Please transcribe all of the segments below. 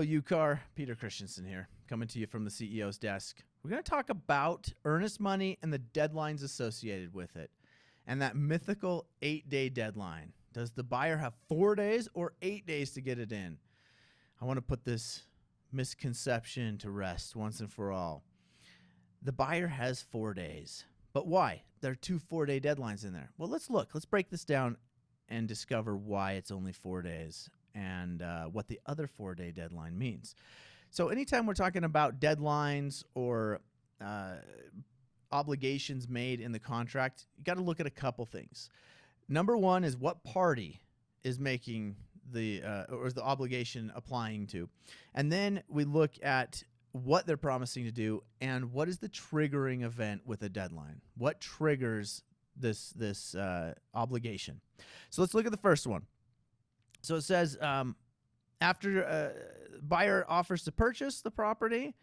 UCAR, Peter Christensen here, coming to you from the CEO's desk. We're going to talk about earnest money and the deadlines associated with it, and that mythical 8-day deadline. Does the buyer have 4 days or 8 days to get it in? I want to put this misconception to rest once and for all. The buyer has 4 days, but why? There are two 4-day deadlines in there. Well, let's look. Let's break this down and discover why it's only 4 days. And what the other 4-day deadline means. So anytime we're talking about deadlines or obligations made in the contract, you got to look at a couple things. Number one is what party is making the or is the obligation applying to, and then we look at what they're promising to do and what is the triggering event with a deadline. What triggers this obligation? So let's look at the first one. So it says after buyer offers to purchase the property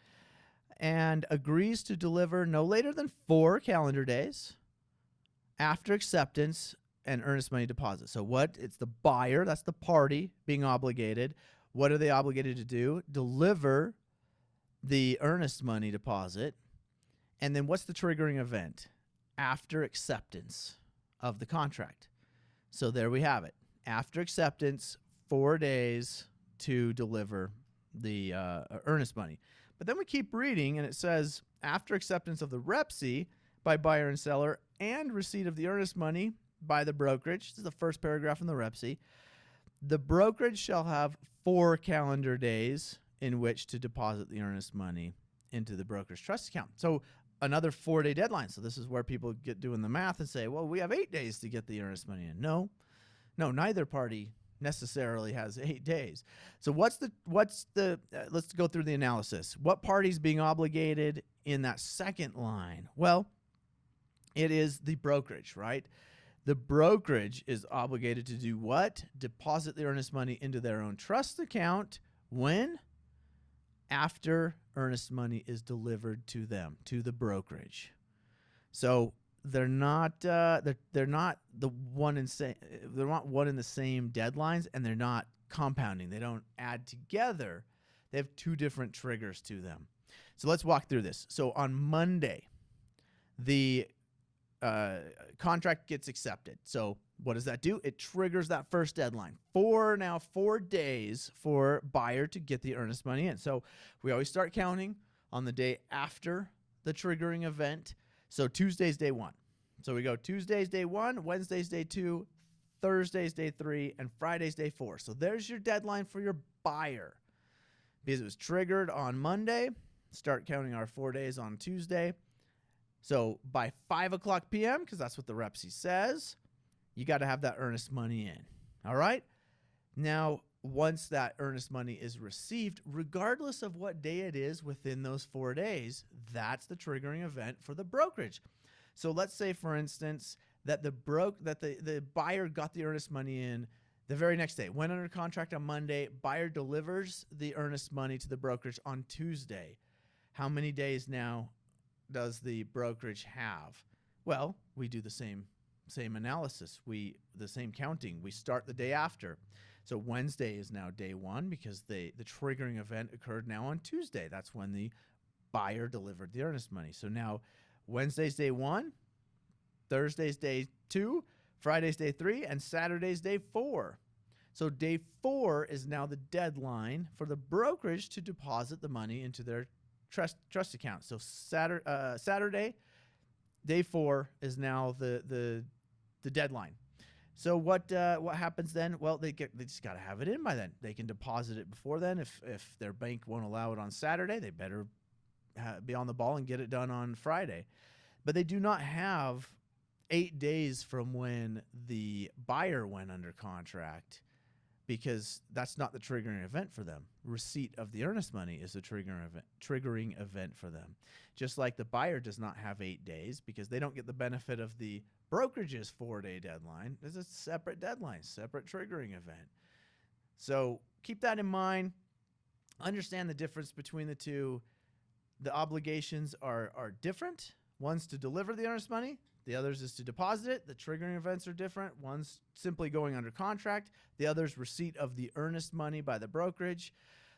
and agrees to deliver no later than 4 calendar days after acceptance and earnest money deposit. So what? It's the buyer, that's the party being obligated. What are they obligated to do? Deliver the earnest money deposit. And then what's the triggering event? After acceptance of the contract. So there we have it. After acceptance, 4 days to deliver the earnest money. But then we keep reading, and it says, after acceptance of the REPC by buyer and seller and receipt of the earnest money by the brokerage, this is the first paragraph in the REPC, the brokerage shall have 4 calendar days in which to deposit the earnest money into the broker's trust account. So another 4-day deadline. So this is where people get doing the math and say, well, we have 8 days to get the earnest money in. No, neither party necessarily has 8 days. So let's go through the analysis. What party's being obligated in that second line? Well, it is the brokerage, right? The brokerage is obligated to do what? Deposit the earnest money into their own trust account. When? After earnest money is delivered to them, to the brokerage. So they're not one in the same deadlines, and they're not compounding. They don't add together. They have 2 different triggers to them. So let's walk through this. So on Monday, the contract gets accepted. So what does that do? It triggers that first deadline. 4 days for buyer to get the earnest money in. So we always start counting on the day after the triggering event. So Tuesday's day 1. So we go Tuesday's day 1, Wednesday's day 2, Thursday's day 3, and Friday's day 4. So there's your deadline for your buyer. Because it was triggered on Monday, start counting our 4 days on Tuesday. So by 5 o'clock p.m., because that's what the REPC says, you got to have that earnest money in. All right? Now, once that earnest money is received, regardless of what day it is within those 4 days, that's the triggering event for the brokerage. So let's say, for instance, that the buyer got the earnest money in the very next day, went under contract on Monday, buyer delivers the earnest money to the brokerage on Tuesday. How many days now does the brokerage have? Well, we do the same analysis, the same counting. We start the day after. So Wednesday is now day 1 because the triggering event occurred now on Tuesday. That's when the buyer delivered the earnest money. So now Wednesday's day 1, Thursday's day 2, Friday's day 3, and Saturday's day 4. So day 4 is now the deadline for the brokerage to deposit the money into their trust account. So Saturday, day 4 is now the deadline. So what happens then? Well, they just got to have it in by then. They can deposit it before then. If their bank won't allow it on Saturday, they better be on the ball and get it done on Friday. But they do not have 8 days from when the buyer went under contract, because that's not the triggering event for them. Receipt of the earnest money is the triggering event for them. Just like the buyer does not have 8 days because they don't get the benefit of the brokerage's 4-day deadline. There's a separate deadline, separate triggering event. So keep that in mind. Understand the difference between the two. The obligations are different. One's to deliver the earnest money. The others is to deposit it. The triggering events are different. One's simply going under contract. The other's receipt of the earnest money by the brokerage.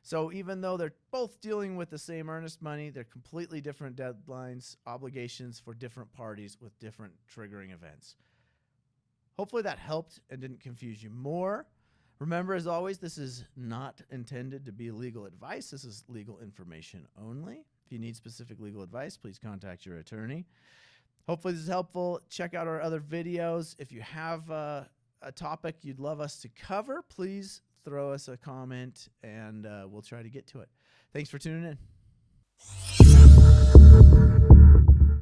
So even though they're both dealing with the same earnest money, they're completely different deadlines, obligations for different parties with different triggering events. Hopefully that helped and didn't confuse you more. Remember, as always, this is not intended to be legal advice. This is legal information only. If you need specific legal advice, please contact your attorney. Hopefully this is helpful. Check out our other videos. If you have a topic you'd love us to cover, please throw us a comment and we'll try to get to it. Thanks for tuning in.